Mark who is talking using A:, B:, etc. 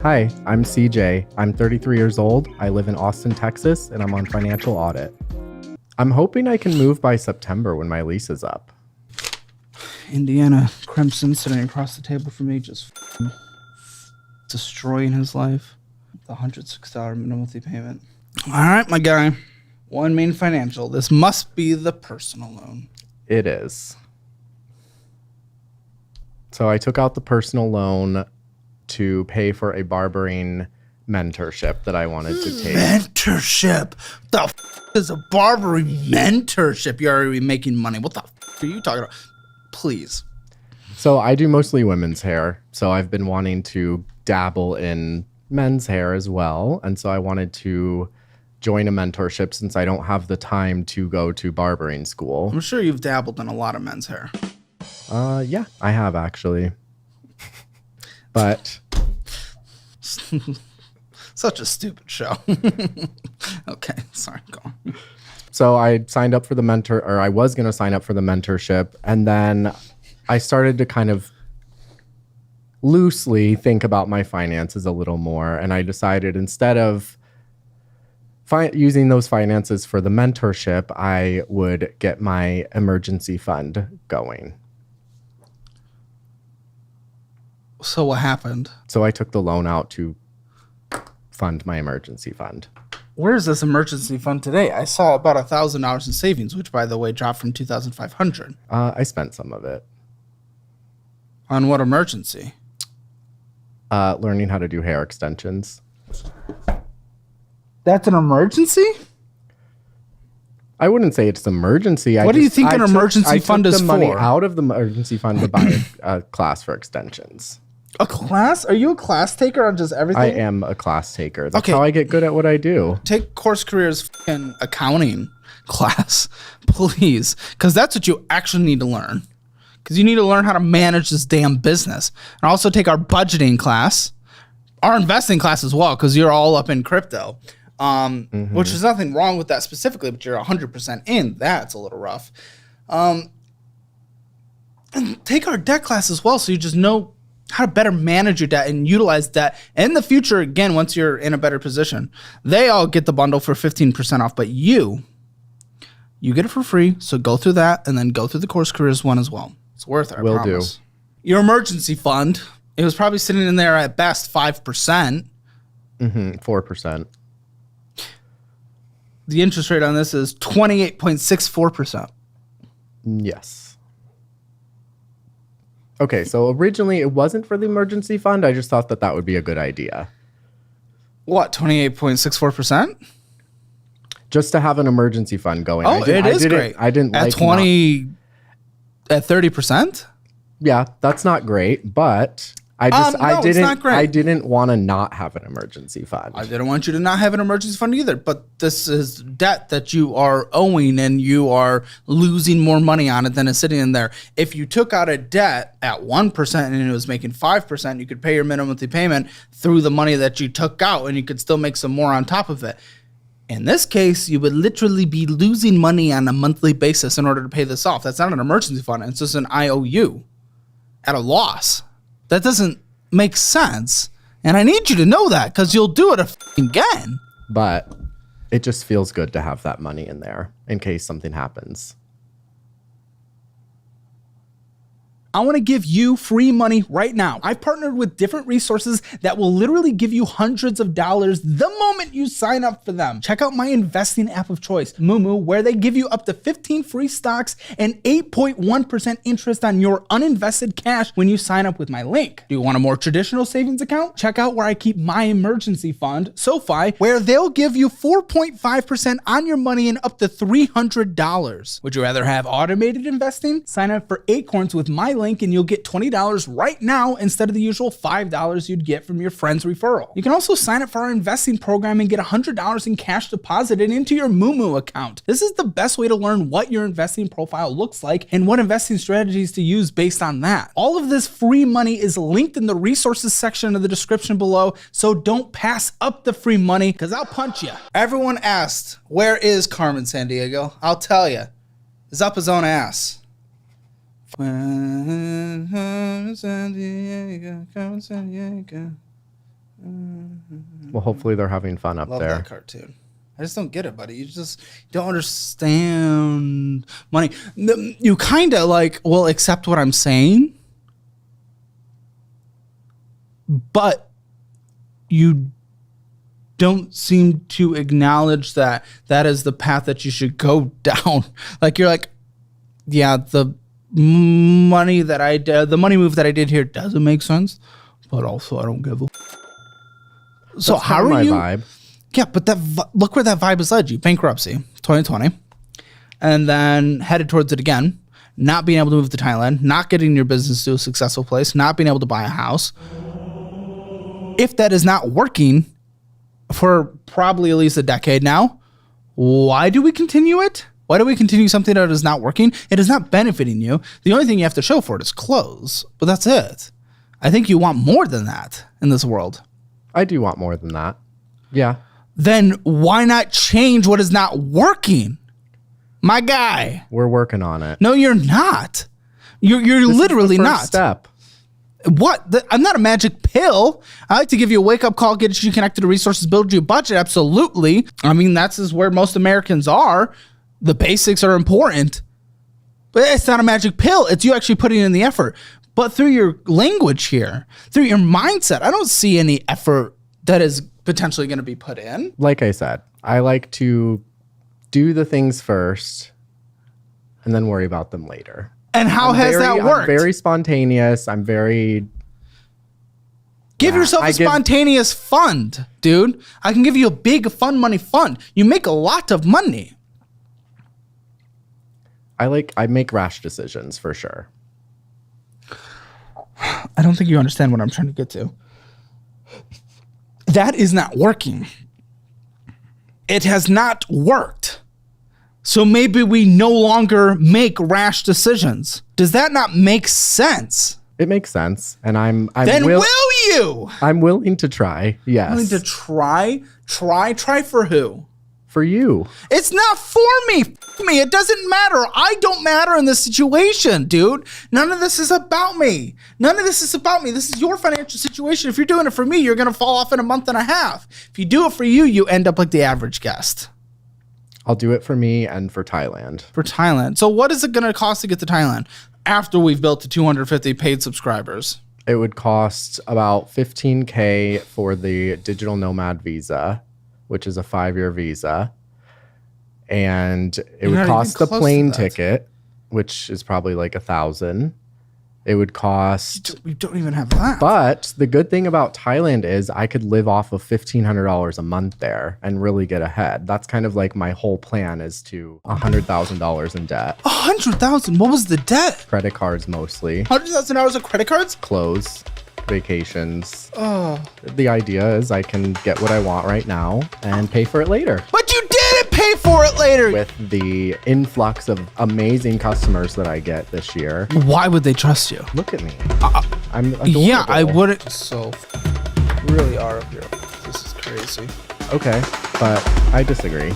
A: Hi, I'm CJ. I'm 33 years old. I live in Austin, Texas, and I'm on financial audit. I'm hoping I can move by September when my lease is up.
B: Indiana Crimson sitting across the table from me, just destroying his life. The $106 minimum monthly payment. All right, my guy. One Main Financial. This must be the personal loan.
A: It is. So I took out the personal loan to pay for a barbering mentorship that I wanted to take.
B: Mentorship? The f is a barbering mentorship? You're already making money. What the f are you talking about? Please.
A: So I do mostly women's hair. So I've been wanting to dabble in men's hair as well. And so I wanted to join a mentorship since I don't have the time to go to barbering school.
B: I'm sure you've dabbled in a lot of men's hair.
A: Yeah, I have actually. But
B: such a stupid show. Okay, sorry, go on.
A: So I signed up for the I was going to sign up for the mentorship. And then I started to kind of loosely think about my finances a little more. And I decided instead of using those finances for the mentorship, I would get my emergency fund going.
B: So what happened?
A: So I took the loan out to fund my emergency fund.
B: Where is this emergency fund today? I saw about $1,000 in savings, which, by the way, dropped from $2,500.
A: I spent some of it.
B: On what emergency?
A: Learning how to do hair extensions.
B: That's an emergency?
A: I wouldn't say it's an emergency.
B: What do you think an emergency fund is for?
A: I took the money out of the emergency fund to buy a class for extensions.
B: A class? Are you a class taker on just everything?
A: I am a class taker. That's how I get good at what I do.
B: Take Course Career's fucking accounting class, please. Because that's what you actually need to learn. Because you need to learn how to manage this damn business. And also take our budgeting class. Our investing class as well, because you're all up in crypto. Which is nothing wrong with that specifically, but you're 100% in. That's a little rough. And take our debt class as well, so you just know how to better manage your debt and utilize debt in the future. Again, once you're in a better position, they all get the bundle for 15% off, but you get it for free. So go through that and then go through the Course Careers one as well. It's worth it. I promise. Do. Your emergency fund, it was probably sitting in there at best 5%.
A: 4%.
B: The interest rate on this is 28.64%.
A: Yes. Okay, so originally it wasn't for the emergency fund. I just thought that that would be a good idea.
B: What, 28.64%?
A: Just to have an emergency fund going.
B: Oh, it is great.
A: I didn't
B: at
A: like
B: 20 at 30%?
A: Yeah, that's not great, but I didn't want to not have an emergency fund.
B: I didn't want you to not have an emergency fund either, but this is debt that you are owing and you are losing more money on it than is sitting in there. If you took out a debt at 1% and it was making 5%, you could pay your minimum monthly payment through the money that you took out and you could still make some more on top of it. In this case, you would literally be losing money on a monthly basis in order to pay this off. That's not an emergency fund. It's just an IOU at a loss. That doesn't make sense. And I need you to know that because you'll do it again.
A: But it just feels good to have that money in there in case something happens.
B: I want to give you free money right now. I've partnered with different resources that will literally give you hundreds of dollars the moment you sign up for them. Check out my investing app of choice, Moo, where they give you up to 15 free stocks and 8.1% interest on your uninvested cash when you sign up with my link. Do you want a more traditional savings account? Check out where I keep my emergency fund, SoFi, where they'll give you 4.5% on your money and up to $300. Would you rather have automated investing? Sign up for Acorns with my link and you'll get $20 right now instead of the usual $5 you'd get from your friend's referral. You can also sign up for our investing program and get $100 in cash deposited into your Moo account. This is the best way to learn what your investing profile looks like and what investing strategies to use based on that. All of this free money is linked in the resources section of the description below, so don't pass up the free money because I'll punch you. Everyone asked, where is Carmen Sandiego? I'll tell you, it's up his own ass. Carmen Sandiego, Carmen Sandiego.
A: Well, hopefully they're having fun up
B: Love
A: there.
B: that cartoon. I just don't get it, buddy. You just don't understand money. You kind of like will accept what I'm saying, but you don't seem to acknowledge that that is the path that you should go down. Like you're like, yeah, the money that I did, the money move that I did here doesn't make sense, but also I don't give a. So
A: That's
B: how
A: kinda
B: are
A: my
B: you?
A: vibe.
B: Yeah, but look where that vibe has led you. Bankruptcy, 2020. And then headed towards it again. Not being able to move to Thailand. Not getting your business to a successful place. Not being able to buy a house. If that is not working for probably at least a decade now, why do we continue it? Why do we continue something that is not working? It is not benefiting you. The only thing you have to show for it is clothes. But that's it. I think you want more than that in this world.
A: I do want more than that. Yeah.
B: Then why not change what is not working? My guy.
A: We're working on it.
B: No, you're not. You're
A: This
B: literally
A: is the first
B: not.
A: step.
B: What? I'm not a magic pill. I like to give you a wake-up call, get you connected to resources, build you a budget. Absolutely. I mean, that's is where most Americans are. The basics are important. But it's not a magic pill. It's you actually putting in the effort. But through your language here, through your mindset, I don't see any effort that is potentially going to be put in.
A: Like I said, I like to do the things first and then worry about them later.
B: And how has that worked?
A: I'm very spontaneous. I'm very...
B: Give yourself a spontaneous fund, dude. I can give you a big fun money fund. You make a lot of money.
A: I make rash decisions for sure.
B: I don't think you understand what I'm trying to get to. That is not working. It has not worked. So maybe we no longer make rash decisions. Does that not make sense?
A: It makes sense, and I'm
B: Then will you?
A: I'm willing to try. Yes.
B: Willing to try? Try for who?
A: For you.
B: It's not for me. F me. It doesn't matter. I don't matter in this situation, dude. None of this is about me. None of this is about me. This is your financial situation. If you're doing it for me, you're going to fall off in a month and a half. If you do it for you, you end up like the average guest.
A: I'll do it for me and for Thailand.
B: For Thailand. So what is it going to cost to get to Thailand after we've built to 250 paid subscribers?
A: It would cost about $15K for the digital nomad visa, which is a 5-year visa. And it would cost the plane ticket, which is probably like $1,000. It would cost...
B: We don't even have that.
A: But the good thing about Thailand is I could live off of $1,500 a month there and really get ahead. That's kind of like my whole plan is to $100,000 in debt.
B: 100,000? What was the debt?
A: Credit cards mostly.
B: $100,000 of credit cards?
A: Clothes, vacations. The idea is I can get what I want right now and pay for it later.
B: But you didn't pay for it later.
A: With the influx of amazing customers that I get this year.
B: Why would they trust you?
A: Look at me. I'm adorable.
B: Yeah, I wouldn't. So, really are up here. This is crazy.
A: Okay, but I disagree.